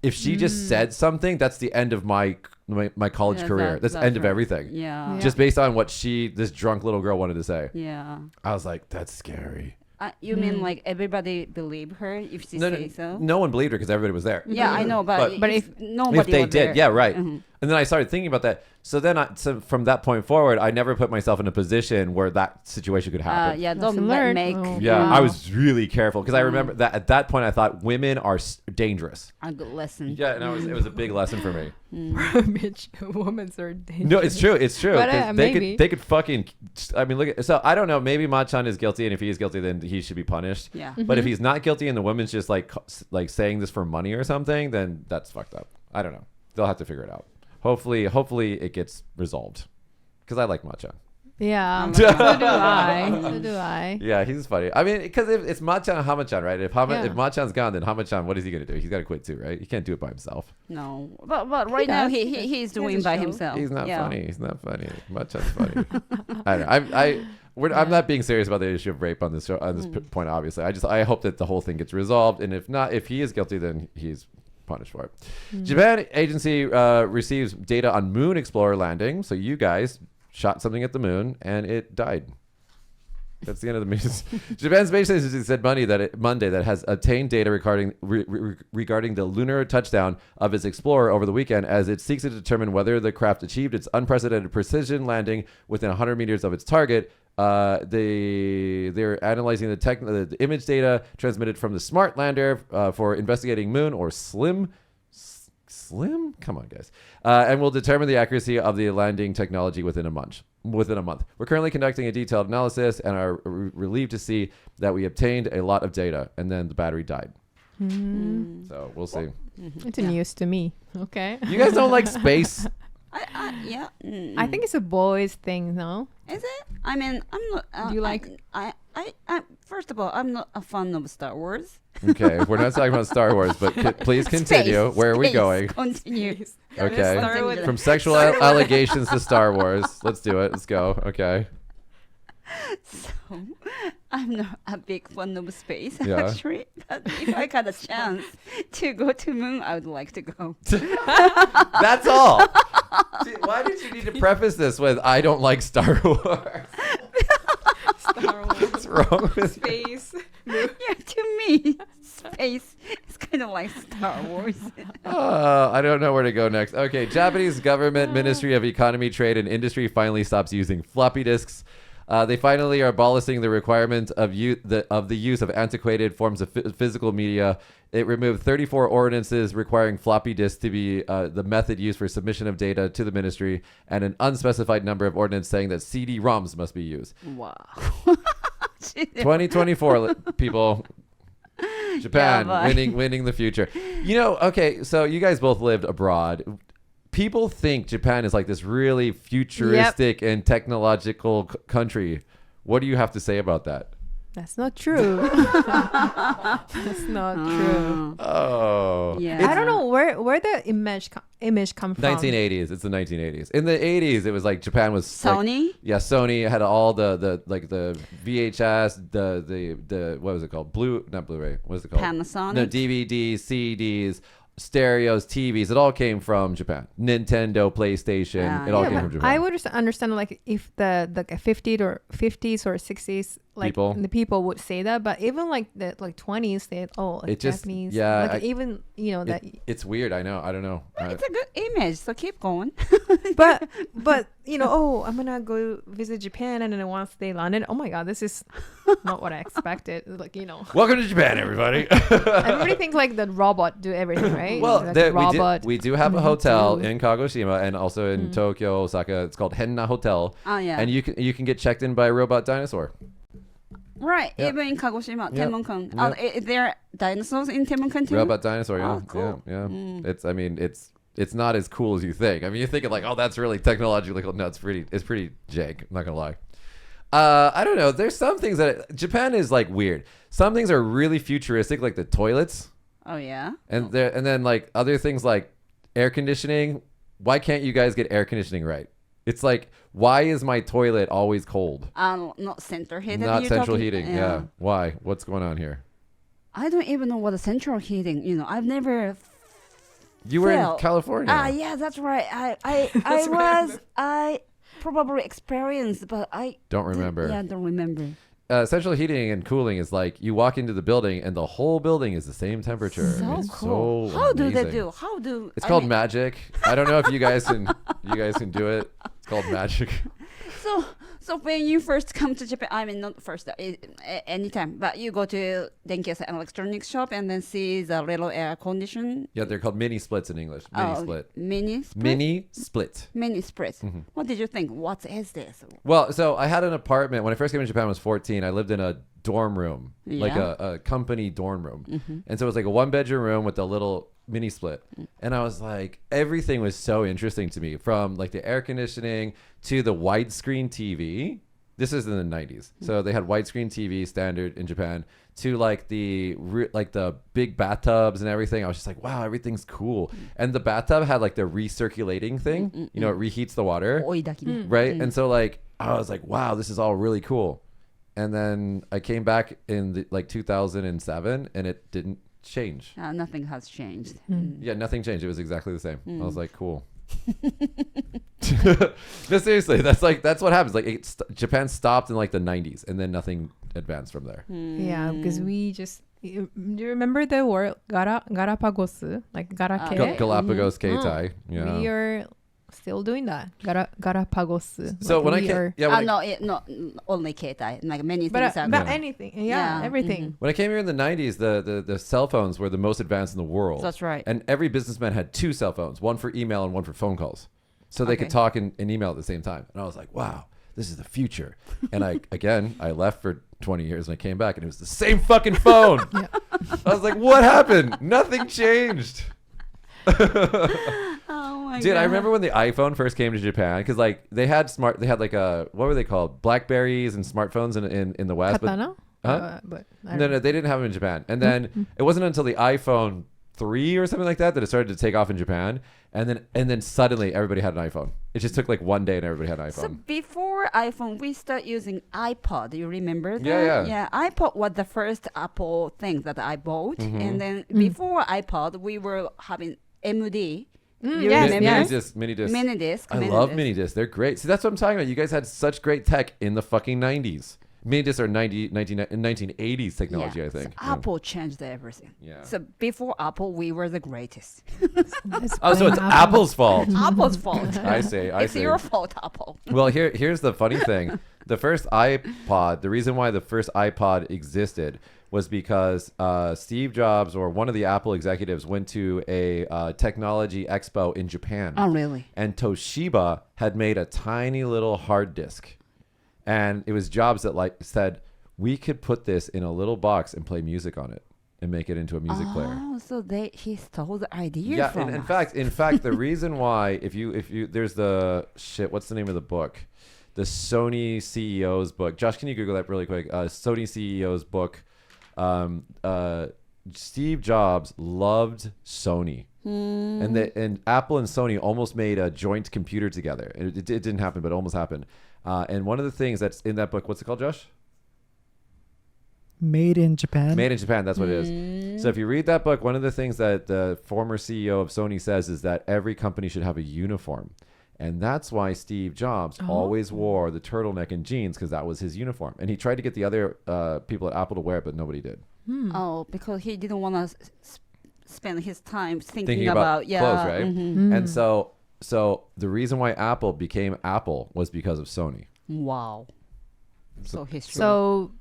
if she just said something, that's the end of my college career. That's the end of right. everything. Yeah. Just based on what this drunk little girl wanted to say. Yeah. I was like, that's scary. You mean like everybody believe her if she say so? No one believed her because everybody was there. Yeah, I know, but But if nobody If they was did, there, yeah, right. And then I started thinking about that. So then so from that point forward, I never put myself in a position where that situation could happen. Yeah, Lesson don't learned. make. Oh. Yeah, I was really careful because I remember that at that point I thought women are dangerous. A good lesson. Yeah, no, it was a big lesson for me. Bitch, women are dangerous. No, it's true. It's true. But, 'Cause maybe. they could fucking. I mean, look at. So I don't know. Maybe Ma-chan is guilty, and if he is guilty, then he should be punished. Yeah. But if he's not guilty, and the woman's just like saying this for money or something, then that's fucked up. I don't know. They'll have to figure it out. Hopefully it gets resolved. Because I like Ma-chan. Yeah, Oh so my God. do I. So do I. Yeah, he's funny. I mean, because if it's Ma-chan and Hama-chan, right? If Ma-chan's gone, then Hama-chan, what is he going to do? He's got to quit too, right? He can't do it by himself. No, but right now does. he's doing by himself. He's not Yeah. funny. He's not funny. Ma-chan's funny. I don't know. I'm not being serious about the issue of rape on this show, on this point. Obviously, I hope that the whole thing gets resolved, and if he is guilty, then he's punished for it. Japan agency receives data on Moon Explorer landing. So you guys shot something at the moon, and it died. That's the end of the news. Japan's space agency said Monday that it has obtained data regarding the lunar touchdown of its Explorer over the weekend as it seeks to determine whether the craft achieved its unprecedented precision landing within 100 meters of its target. They're analyzing the image data transmitted from the Smart Lander for investigating Moon or SLIM. Slim? Come on, guys. And will determine the accuracy of the landing technology within a month. We're currently conducting a detailed analysis and are relieved to see that we obtained a lot of data. And then the battery died. So we'll see. It's news to me. Okay. You guys don't like space? Yeah. I think it's a boys thing, no? Is it? I mean, I'm not. Do you like? I first of all, I'm not a fan of Star Wars. Okay, we're not talking about Star Wars, but please continue. Where are we going? Continue. Okay. Start with From sexual allegations to Star Wars. Let's do it. Let's go. Okay. So, I'm not a big fan of space, Yeah. actually. But if I got a chance to go to moon, I would like to go. That's all. See, why did you need to preface this with "I don't like Star Wars"? Star Wars. What's wrong with Space. Yeah, to me, space is kind of like Star Wars. I don't know where to go next. Okay, Japanese government Ministry of Economy, Trade and Industry finally stops using floppy disks. They finally are abolishing the requirement of the use of antiquated forms of physical media. It removed 34 ordinances requiring floppy disks to be the method used for submission of data to the ministry, and an unspecified number of ordinances saying that CD-ROMs must be used. Wow. 2024, people. Japan Yeah, winning the future. You know, okay, so you guys both lived abroad. People think Japan is like this really futuristic and technological country. What do you have to say about that? That's not true. That's not true. Oh, Yeah. I don't know where the image come from. 1980s. It's the 1980s. In the 80s, it was like Japan was Sony? Like, yeah, Sony had all the VHS, the what was it called? Not Blu-ray. What is it called? Panasonic? No, DVDs, CDs, stereos, TVs. It all came from Japan. Nintendo, PlayStation. It all came from Japan. I would understand like if the 50s or 60s like People. the people would say that, but even like the 20s they It just- Japanese, yeah, like even that It's weird. I know. I don't know. It's a good image, so keep going. but I'm gonna go visit Japan, and then once they landed, oh my god, this is not what I expected. Like Welcome to Japan, everybody. everybody think like the robot do everything, right? Well, Like the robot. we do have a hotel too. in Kagoshima and also in Tokyo, Osaka. It's called Henna Hotel. Oh, yeah. And you can get checked in by a robot dinosaur. Right, Yeah. even in Kagoshima, Yeah. Temonkan. Yeah. There are dinosaurs in Temonkan too? Robot dinosaur, yeah. Oh, cool. Yeah. It's not as cool as you think. I mean, you're thinking like, oh, that's really technologically cool. No, it's pretty jank. I'm not gonna lie. I don't know. There's some things that Japan is like weird. Some things are really futuristic, like the toilets, Oh, yeah? and then like other things like air conditioning. Why can't you guys get air conditioning right? It's like, why is my toilet always cold? Not center heated. Not you're central talking- heating. Yeah. Why? What's going on here? I don't even know what a central heating. I've never. You were in felt- California. Yeah, that's right. I probably experienced, but I Don't remember. Yeah, I don't remember. central heating and cooling is like you walk into the building and the whole building is the same temperature. So It's cool. so How do they amazing. do? How do It's I called mean- magic. I don't know if you guys can do it. It's called magic. So when you first come to Japan, I mean not first, anytime, but you go to Denki and electronics shop and then see the little air condition. Yeah, they're called mini splits in English. Mini split. Mini split. Mini split. Mini splits. What did you think? What is this? Well, so I had an apartment when I first came to Japan. I was 14. I lived in a dorm room, like Yeah. a company dorm room, and so it was like a 1-bedroom room with a little mini split. And I was like, everything was so interesting to me, from like the air conditioning to the widescreen TV. This is in the 90s, so they had widescreen TV standard in Japan, to like the big bathtubs and everything. I was just like, wow, everything's cool. And the bathtub had like the recirculating thing, you know, it reheats the water, right? And so like I was like, wow, this is all really cool. And then I came back in like 2007 and it didn't change. Nothing has changed. Yeah, nothing changed. It was exactly the same. I was like, cool. No, seriously, that's what happens. Like Japan stopped in like the 90s and then nothing advanced from there. Yeah, because we just do you remember the word Galapagos, like Garake? Galapagos Keitai. Yeah. We are still doing that. Galapagos. So like when I we came, are- yeah, when No, only Keitai. Like many but things are but good. anything, yeah, Yeah, everything. when I came here in the 90s, the cell phones were the most advanced in the world. That's right. And every businessman had 2 cell phones, one for email and one for phone calls. So they could Okay. talk and email at the same time. And I was like, wow, this is the future. And I left for 20 years and I came back and it was the same fucking phone. I was like, what happened? Nothing changed. Oh my Dude, god. I remember when the iPhone first came to Japan, because like they had like what were they called? Blackberries and smartphones in the West. Katana? Huh? But I No, they didn't have them in Japan. And then it wasn't until the iPhone 3 or something like that it started to take off in Japan. And then suddenly everybody had an iPhone. It just took like one day and everybody had an So iPhone. before iPhone, we start using iPod. You remember that? Yeah. Yeah, iPod was the first Apple thing that I bought, and then before iPod, we were having MD. You yes, remember? yes. Mini disc. Mini disc. I love mini discs. They're great. See, that's what I'm talking about. You guys had such great tech in the fucking 90s. Mini discs are 1980s technology, I think. So Apple changed everything. Yeah. So before Apple, we were the greatest. Oh, so it's Apple's fault. Apple's fault. I see. It's your fault, Apple. Well, here's the funny thing. The first iPod, the reason why the first iPod existed was because Steve Jobs or one of the Apple executives went to a technology expo in Japan. Oh, really? And Toshiba had made a tiny little hard disk. And it was Jobs that like said, we could put this in a little box and play music on it and make it into a music player. Oh, so he stole the idea Yeah, from and us. in fact, the reason why, if you, there's the what's the name of the book? The Sony CEO's book. Josh, can you Google that really quick? Sony CEO's book. Steve Jobs loved Sony, and Apple and Sony almost made a joint computer together. It didn't happen, but it almost happened. And one of the things that's in that book, what's it called, Josh? Made in Japan. Made in Japan, that's what it is. So if you read that book, one of the things that the former CEO of Sony says is that every company should have a uniform. And that's why Steve Jobs always wore the turtleneck and jeans, because that was his uniform. And he tried to get the other people at Apple to wear it, but nobody did. Oh, because he didn't want to spend his time thinking about yeah. clothes, right? Mhm. And so the reason why Apple became Apple was because of Sony. Wow. So history. So,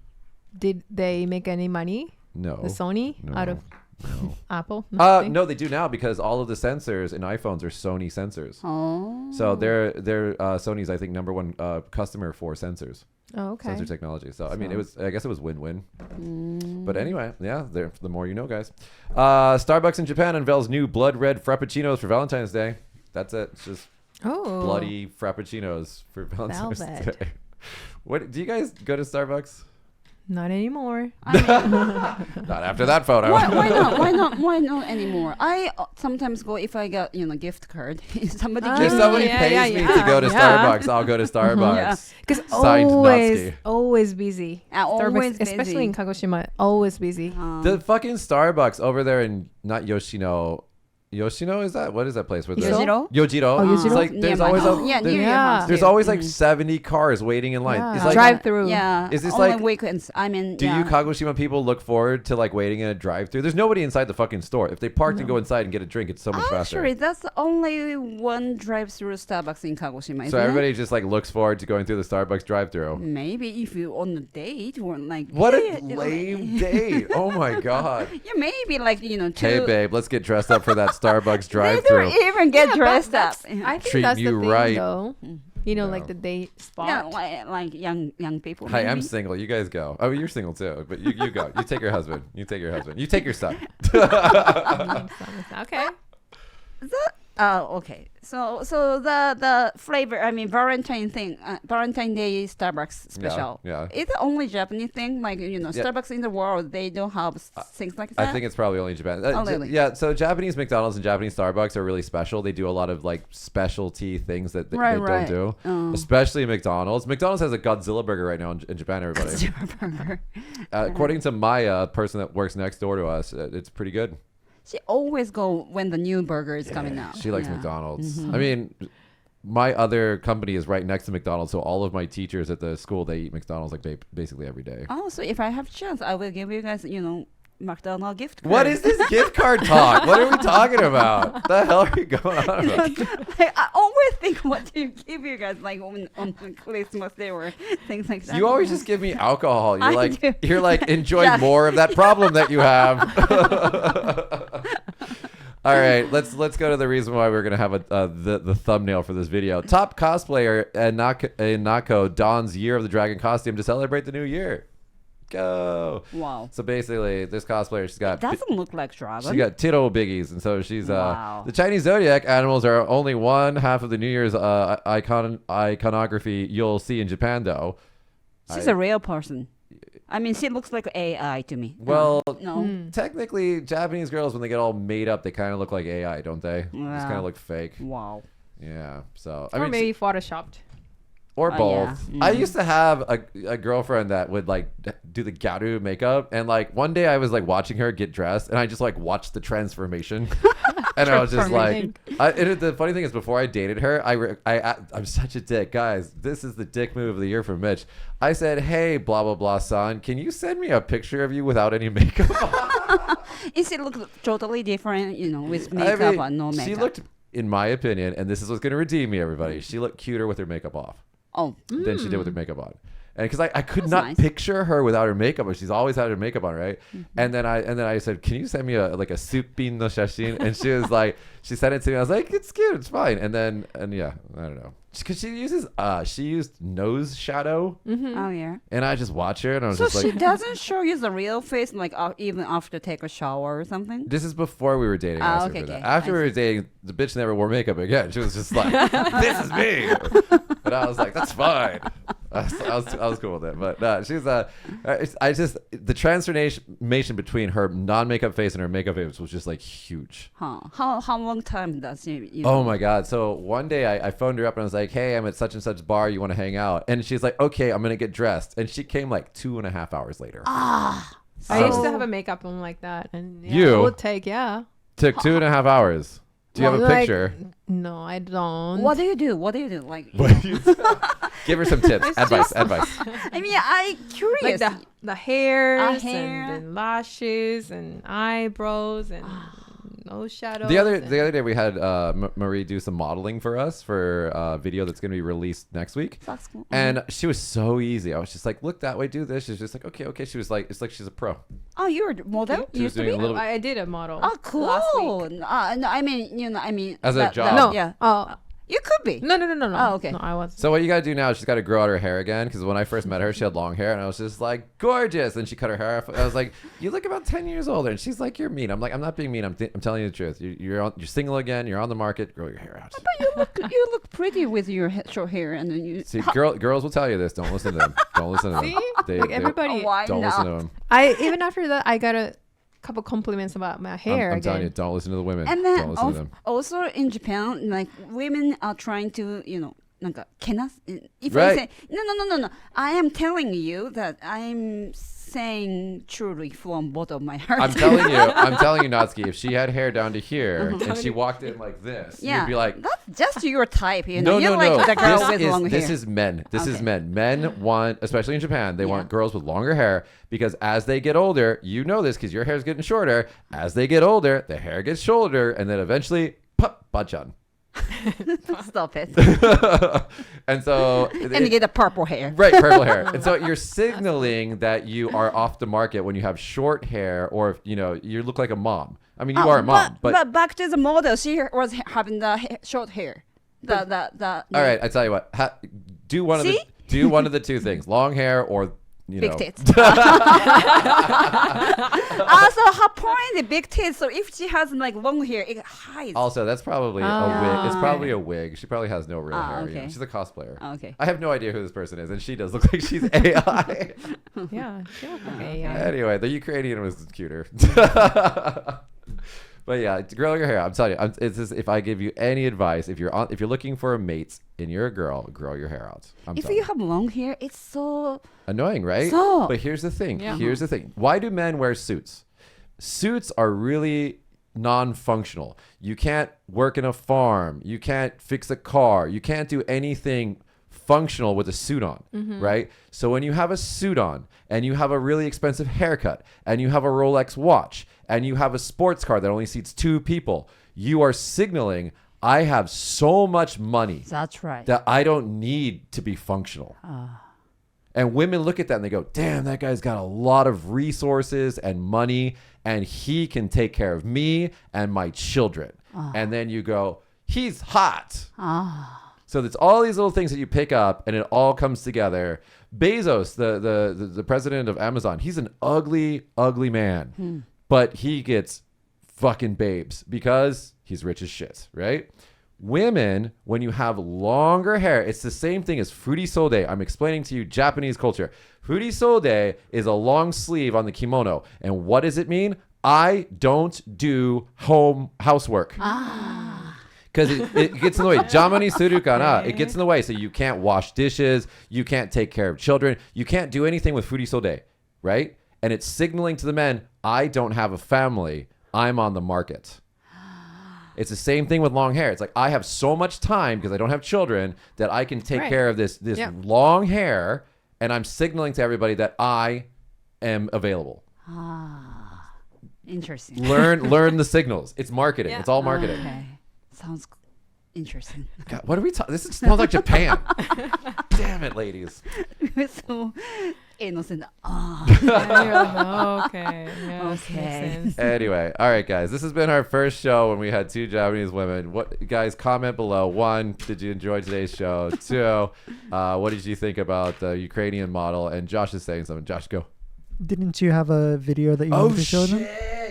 did they make any money? No. The Sony No. out of No. Apple? Nothing? No, they do now, because all of the sensors in iPhones are Sony sensors. Oh. So they're Sony's, I think, number one customer for sensors, Oh, okay. sensor technology. So I mean, I guess it was win-win. But anyway, yeah, the more you know, guys. Starbucks in Japan unveils new blood red frappuccinos for Valentine's Day. That's it. It's just bloody frappuccinos for Valentine's Velvet. Day. What do you guys go to Starbucks? Not anymore. Not after that photo. Why not anymore? I sometimes go if I get gift card. Somebody Ah. If gives somebody Yeah, pays yeah, me yeah. to go to Yeah. Starbucks, I'll go to Starbucks. Yeah. Because Signed Natsuki. always busy. Always Starbucks, especially busy. in Kagoshima, always busy. The fucking Starbucks over there in not Yoshino, Yoshino, is that? What is that place? Where the Yojiro? Yojiro. Oh, Yojiro? It's like Near there's my always house. a, yeah, near your Yeah. house. there's too. always like 70 cars waiting in line. Yeah. It's like Drive-thru. Yeah. Is this only like- weekends? I mean, do you Kagoshima people look forward to like waiting in a drive-thru? There's nobody inside the fucking store. If they parked and go inside and get a drink, it's so much faster. Actually, that's the only one drive-through Starbucks in Kagoshima. So isn't everybody just like looks forward to going through the Starbucks drive-thru. it? Maybe if you on a date or like. What yeah, a lame date! Oh my god. Yeah, maybe like two. Hey babe, let's get dressed up for that Starbucks They drive-thru. don't even get dressed up. I think Treat that's you the thing, right. though. You know, Yeah. like the date spot. Yeah, like young people. Hi, I'm maybe. single. You guys go. Oh, you're single too, but you go. You take your husband. You take your husband. You take your son. Okay. Okay. So the flavor. I mean, Valentine thing. Valentine Day Starbucks special. Yeah. It's the only Japanese thing. Like Yeah. Starbucks in the world, they don't have things like that. I think it's probably only Japan. Oh, really? Yeah, so Japanese McDonald's and Japanese Starbucks are really special. They do a lot of like specialty things that they don't Right. do, Oh. especially McDonald's. McDonald's has a Godzilla burger right now in Japan, everybody. Burger. According to Maya, a person that works next door to us, it's pretty good. She always go when the new burger is coming out. She likes Yeah. McDonald's. Mm-hmm. I mean, my other company is right next to McDonald's, so all of my teachers at the school, they eat McDonald's like basically every day. Oh, so if I have chance, I will give you guys, McDonald's gift card. What is this gift card talk? What are we talking about? The hell are you going on about? Like, I always think what to give you guys, like on Christmas Day or things like that. You always just give me alcohol. You're I like, do. you're like, enjoy Yeah. more of that problem that you have. All right, let's go to the reason why we're gonna have the thumbnail for this video. Top cosplayer and Nako dons Year of the Dragon costume to celebrate the new year. Go. Wow. So basically, this cosplayer, she's got Doesn't look like dragon. she got tittle biggies, and so she's Wow. the Chinese zodiac animals are only one half of the New Year's iconography you'll see in Japan, though. She's a real person. I mean, she looks like AI to me. Well, No. technically, Japanese girls, when they get all made up, they kind of look like AI, don't they? Just Yeah. kind of look fake. Wow. Yeah. So Or maybe photoshopped. or Oh, both. yeah. I used to have a girlfriend that would like do the garu makeup, and like one day I was like watching her get dressed, and I just like watched the transformation, and I was just like, the funny thing is, before I dated her, I'm such a dick, guys. This is the dick move of the year from Mitch. I said, hey, blah blah blah, son, can you send me a picture of you without any makeup on? It look totally different, with I makeup mean, and no makeup. She looked, in my opinion, and this is what's going to redeem me, everybody. She looked cuter with her makeup off Oh. than she did with her makeup on. And because I could That's not nice. picture her without her makeup on. She's always had her makeup on, right? And then I said, can you send me a supin no shashin? And she was like, she sent it to me. I was like, it's cute, it's fine. And yeah, I don't know. Because she used nose shadow, Oh, yeah. and I just watch her, and I was So just she like, doesn't show you the real face, like even after take a shower or something? this is before we were dating. I asked her okay, for that. okay. After I we were dating, the bitch never wore makeup again. She was just like, this is me. But I was like, that's fine. I was cool with it. But no, she's the transformation between her non-makeup face and her makeup face was just like huge. Huh. How long time does she? Oh my god! So one day I phoned her up and I was like, "Hey, I'm at such and such bar. You want to hang out?" And she's like, "Okay, I'm gonna get dressed." And she came like 2.5 hours later. I used to have a makeup on like that, and yeah, You? it would take Took 2.5 hours. Do you have a Like, picture? No, I don't. What do you do? Like, Give her some tips, advice. I mean, I curious. Like the hairs hair. and the lashes and eyebrows and nose shadows. The other and- day we had Marie do some modeling for us for a video that's going to be released next week. That's cool. And she was so easy. I was just like, look that way, do this. She's just like, okay. She was like, it's like she's a pro. Oh, you're a model? She was Used to doing be? a little I did a model. Oh, Last cool. week. No, I mean, As a that- job. No. Yeah. Oh, You could be. no. Oh, okay. No, I wasn't. So what you got to do now is she's got to grow out her hair again, because when I first met her, she had long hair, and I was just like, gorgeous. And she cut her hair off. I was like, you look about 10 years older. And she's like, you're mean. I'm like, I'm not being mean. I'm telling you the truth. You're single again. You're on the market. Grow your hair out. You look pretty with your short hair, and then you. See, girls will tell you this. Don't listen to them. Don't listen to them. See? Like everybody. Why Don't not? listen to them. Even after that, I got a couple compliments about my hair. I'm telling you, again. don't listen to the women. And don't then listen to them. also in Japan, like women are trying to, if Right. I say no, I am telling you that I'm saying truly from bottom of my heart. I'm telling you, Natsuki, if she had hair down to here and she walked in like this, you'd be like, that's just your type, you no, know. no, like no. the girl with long This hair. is men. This is Okay. men. Men want, especially in Japan, they want girls with longer hair because as they get older, you know this because your hair's getting shorter. As they get older, the hair gets shorter, and then eventually, pop, bachan. Stop it. And so, And you get the purple hair. right, purple hair. And so you're signaling that you are off the market when you have short hair, or if you look like a mom. I mean, you are a mom, but back to the model, she was having the short hair. all right, I tell you what. Do one of the two things: long hair or big tits. So her point is big tits. So if she has like long hair, it hides. Also, that's probably a wig. It's probably a wig. She probably has no real hair. okay. She's a cosplayer. Okay. I have no idea who this person is, and she does look like she's AI. Yeah, she looks like AI. Anyway, the Ukrainian was cuter. But yeah, grow your hair. I'm telling you, it's just, if I give you any advice, if you're looking for a mate and you're a girl, grow your hair out. If you have long hair, it's so annoying, right? So- But here's the thing. Yeah. Here's the thing. Why do men wear suits? Suits are really non-functional. You can't work in a farm. You can't fix a car. You can't do anything functional with a suit on, right? So when you have a suit on and you have a really expensive haircut and you have a Rolex watch and you have a sports car that only seats 2 people, you are signaling, I have so much money that's right. that I don't need to be functional. And women look at that and they go, damn, that guy's got a lot of resources and money and he can take care of me and my children. And then you go, he's hot. So there's all these little things that you pick up and it all comes together. Bezos, the president of Amazon, he's an ugly, ugly man. But he gets fucking babes because he's rich as shit, right? Women, when you have longer hair, it's the same thing as furisode. I'm explaining to you Japanese culture. Furisode is a long sleeve on the kimono. And what does it mean? I don't do housework. Because it gets in the way. Jamani suru kana. It gets in the way. So you can't wash dishes. You can't take care of children. You can't do anything with furisode, right? And it's signaling to the men, I don't have a family. I'm on the market. It's the same thing with long hair. It's like, I have so much time because I don't have children that I can take care of this long hair. And I'm signaling to everybody that I am available. Interesting. Learn the signals. It's marketing. Yeah. It's all marketing. Okay. Sounds interesting. God, what are we talking? This smells like Japan. Damn it, ladies. So innocent. Yeah, you're like, okay. Yes, Okay. makes sense. Anyway, all right, guys. This has been our first show when we had 2 Japanese women. What, guys? Comment below. 1, did you enjoy today's show? 2, what did you think about the Ukrainian model? And Josh is saying something. Josh, go. Didn't you have a video that you wanted to show them?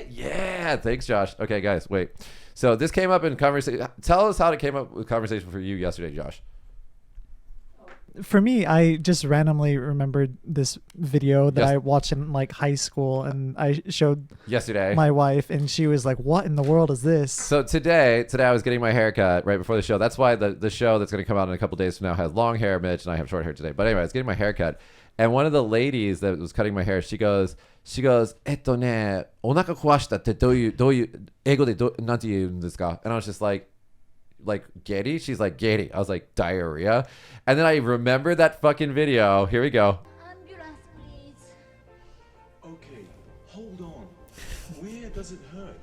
Yeah. Thanks, Josh. Okay, guys, wait. So this came up in conversation. Tell us how it came up with conversation for you yesterday, Josh. For me, I just randomly remembered this video that Yes. I watched in like high school, and I showed Yesterday. my wife, and she was like, "What in the world is this?" So today I was getting my hair cut right before the show. That's why the show that's going to come out in a couple days from now has long hair, Mitch, and I have short hair today. But anyway, I was getting my hair cut. And one of the ladies that was cutting my hair, she goes, ね、お腹壊したってどういう英語でなんて言うんですか? And I was just like giddy? She's like, giddy. I was like, diarrhea? And then I remembered that fucking video. Here we go. Ambulance, please. Okay, hold on. Where does it hurt?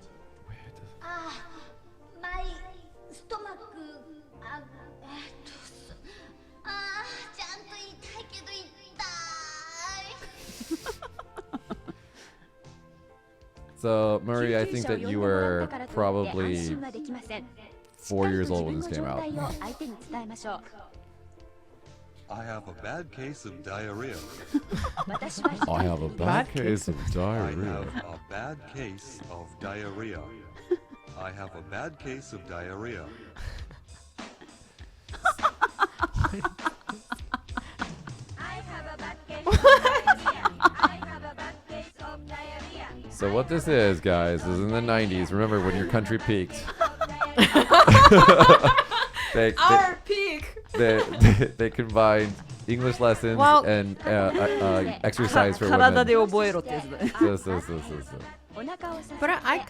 My stomach. ちゃんと痛いけど痛い。 So, Murray, I think that you were probably 4 years old when this came out. I have a bad case of diarrhea. I have a bad case of I diarrhea. have a bad case of diarrhea. I have a bad case of diarrhea. So what this is, guys, is in the 90s. Remember when your country peaked. They Our peak. they combined English lessons Well- and exercise for 体で women. 覚えろってやつだね。そうそうそうそうそう。 But I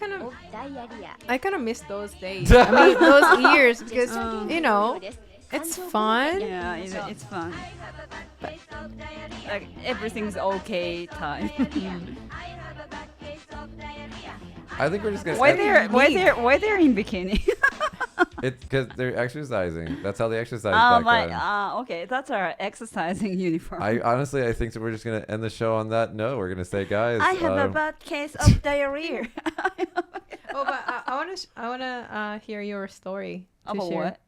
kind of miss those days. I mean, those years because you know it's fun. Yeah, it's fun. But, like everything's okay time. I think we're just gonna. why they're in bikini? It's because they're exercising. That's how they exercise back then. Okay, that's our exercising uniform. I honestly, I think that we're just gonna end the show on that note. We're gonna say, guys. I have a bad case of diarrhea. Oh, but I wanna hear your story. To About share. what?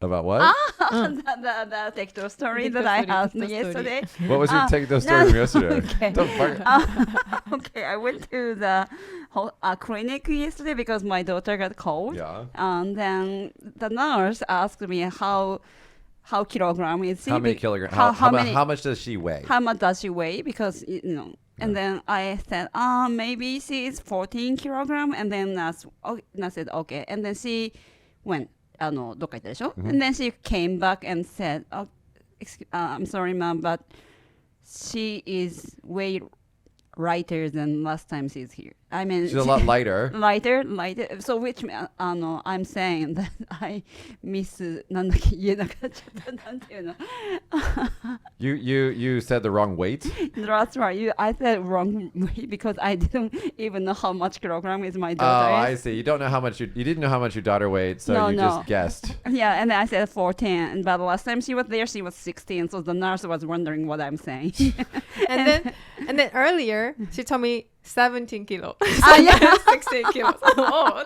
About what? The TikTok story that I had yesterday. What was your take those story from yesterday? Okay. Don't fuck- Okay, I went to the clinic yesterday because my daughter got cold. Yeah. And then the nurse asked me how kilogram is she? How many kilograms? How much does she weigh? How much does she weigh? Because you know. And then I said, maybe she is 14 kilogram. And then nurse said, okay. And then she went. どっか行ったでしょ? And then she came back and said, I'm sorry, ma'am, but she is way lighter than last time she's here. I mean, She's a lot lighter. lighter. So which I'm saying that I miss なんだっけ言えなかったなんていうの You said the wrong weight. That's right. I said wrong way because I didn't even know how much kilogram is my Oh, daughter. I see. You don't know how much you didn't know how much your daughter weighed, so No, you no. just guessed. Yeah, and then I said 14. But last time she was there, she was 16. So the nurse was wondering what I'm saying. And then earlier she told me 17 kilos. Yeah. 16 kilos. Oh,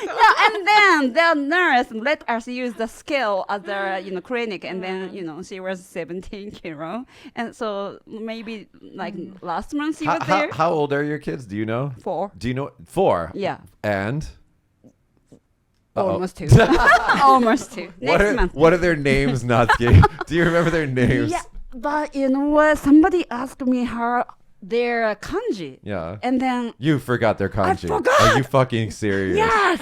Yeah, and then the nurse let us use the scale at the clinic, and then she was 17 kilo, and so maybe like last month she was there. How old are your kids? Do you know? 4. Do you know 4? Yeah. And Uh-oh. Almost 2. Almost 2. Next month. What are their names, Natsuki? Do you remember their names? Yeah, but you know what? Somebody asked me their kanji. Yeah. And then You forgot their kanji. forgot! Are you fucking serious? yes,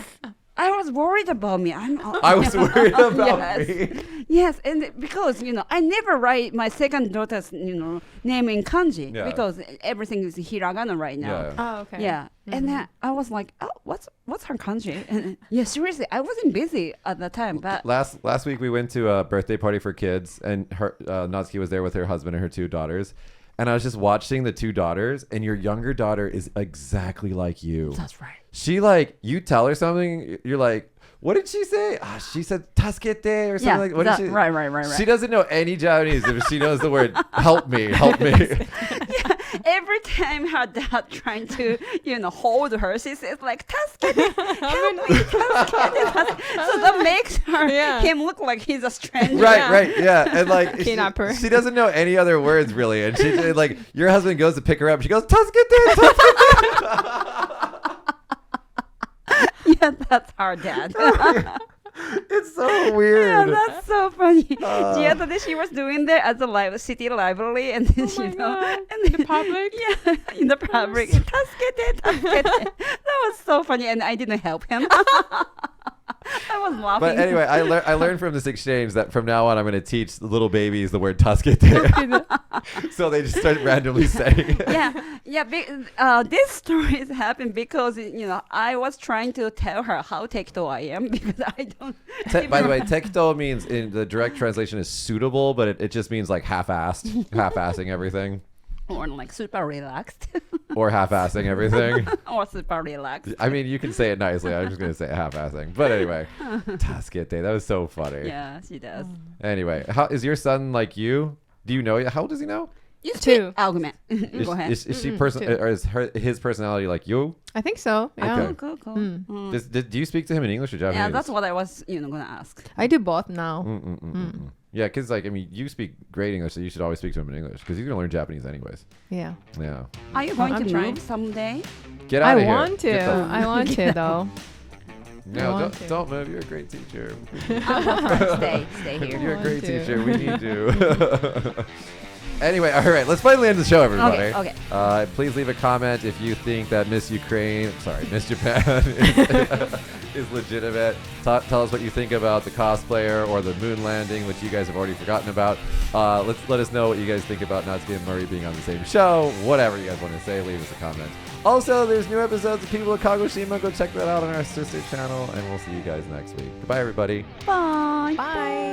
I was worried about me. I was worried about Yes. me. Yes, and because I never write my second daughter's name in kanji Yeah. because everything is hiragana right now. Yeah. Oh, okay. Yeah, and then I was like, oh, what's her kanji? And yeah, seriously, I wasn't busy at the time, but Last week we went to a birthday party for kids, and her Natsuki was there with her husband and her 2 daughters. And I was just watching the 2 daughters, and your younger daughter is exactly like you. that's right. She you tell her something, you're like, what did she say? She said tasukete or something Yeah, like what did she? right. She doesn't know any Japanese, if she knows the word help me. Every time her dad trying to, hold her, she says like, "Tasukete, help me, tasukete." So that makes him look like he's a stranger. Right, yeah. And Kidnapper. she doesn't know any other words really. And she your husband goes to pick her up. She goes, tasukete. Yeah, that's our dad. It's so weird. Yeah, that's so funny. The other day she was doing there at the city library, and then God. and then, In public? Yeah, in the public. Tasukete. That was so funny, and I didn't help him. I was laughing. But anyway, I learned from this exchange that from now on I'm going to teach little babies the word tasukete. So they just start randomly saying it. Yeah. This story happened because I was trying to tell her how tekto I am because I don't. By the way, tekto means in the direct translation is suitable, but it just means like half-assing everything. Or like super relaxed. Or half-assing everything. Or super relaxed. I mean, you can say it nicely. I'm just going to say half-assing. But anyway, tasukete. That was so funny. Yeah, she does. Anyway, how is your son like you? Do you know? How old does he know? You 2. speak argument. Is, Go ahead. is she 2. or is his personality like you? I think so. Yeah. Okay. Cool. Do you speak to him in English or Japanese? Yeah, that's what I was, gonna ask. I do both now. Yeah, because you speak great English, so you should always speak to him in English because you're gonna learn Japanese anyways. Yeah. Yeah. Are you going I'm to trying. move someday? Get out I of here. want to. Get the- I want to though. No, want to. don't move. You're a great teacher. Stay here. You're a great want to. teacher. We need you. Anyway, all right, let's finally end the show, everybody. Okay. Please leave a comment if you think that Miss Japan is legitimate. Tell us what you think about the cosplayer or the moon landing, which you guys have already forgotten about. Let us know what you guys think about Natsuki and Murray being on the same show. Whatever you guys want to say, leave us a comment. Also, there's new episodes of People of Kagoshima. Go check that out on our sister channel, and we'll see you guys next week. Goodbye, everybody. Bye. Bye.